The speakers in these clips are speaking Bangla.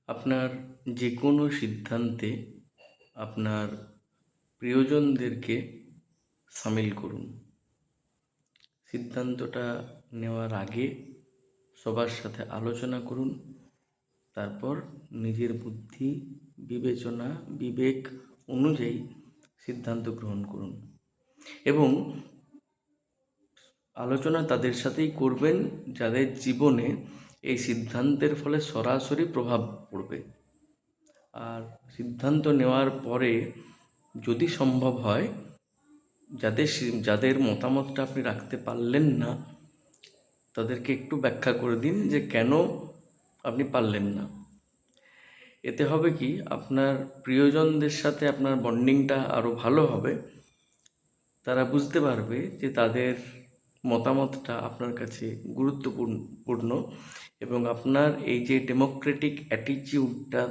আপনার যে কোনো সিদ্ধান্তে আপনার প্রিয়জনদেরকে সামিল করুন। সিদ্ধান্তটা নেওয়ার আগে সবার সাথে আলোচনা করুন, তারপর নিজের বুদ্ধি, বিবেচনা, বিবেক অনুযায়ী সিদ্ধান্ত গ্রহণ করুন এবং আলোচনা তাদের সাথেই করবেন যাদের জীবনে এই সিদ্ধান্তের ফলে সরাসরি প্রভাব পড়বে। আর সিদ্ধান্ত নেওয়ার পরে যদি সম্ভব হয় যাদের মতামতটা আপনি রাখতে পারলেন না, তাদেরকে একটু ব্যাখ্যা করে দিন যে কেন আপনি পারলেন না। এতে হবে কি, আপনার প্রিয়জনদের সাথে আপনার বন্ডিংটা আরও ভালো হবে। তারা বুঝতে পারবে যে তাদের মতামতটা আপনার কাছে গুরুত্বপূর্ণ এবং আপনার এই যে ডেমোক্রেটিক অ্যাটিটিউডটা,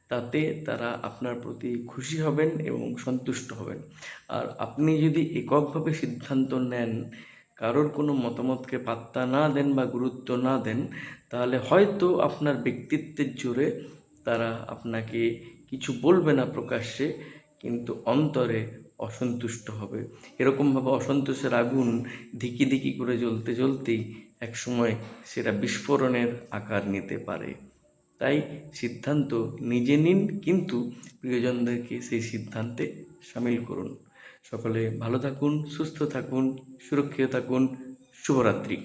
তাতে তারা আপনার প্রতি খুশি হবেন এবং সন্তুষ্ট হবেন। আর আপনি যদি এককভাবে সিদ্ধান্ত নেন, কারোর কোনো মতামতকে পাত্তা না দেন বা গুরুত্ব না দেন, তাহলে হয়তো আপনার ব্যক্তিত্বের জোরে তারা আপনাকে কিছু বলবে না প্রকাশ্যে, কিন্তু অন্তরে অসন্তুষ্ট হবে। এরকমভাবে অসন্তোষের আগুন ধিকি ধিকি করে জ্বলতে জ্বলতেই একসময় সেটা বিস্ফোরণের আকার নিতে পারে। তাই সিদ্ধান্ত নিজে নিন, কিন্তু প্রিয়জনদেরকে সেই সিদ্ধান্তে সামিল করুন। সকলে ভালো থাকুন, সুস্থ থাকুন, সুরক্ষিত থাকুন। শুভরাত্রি।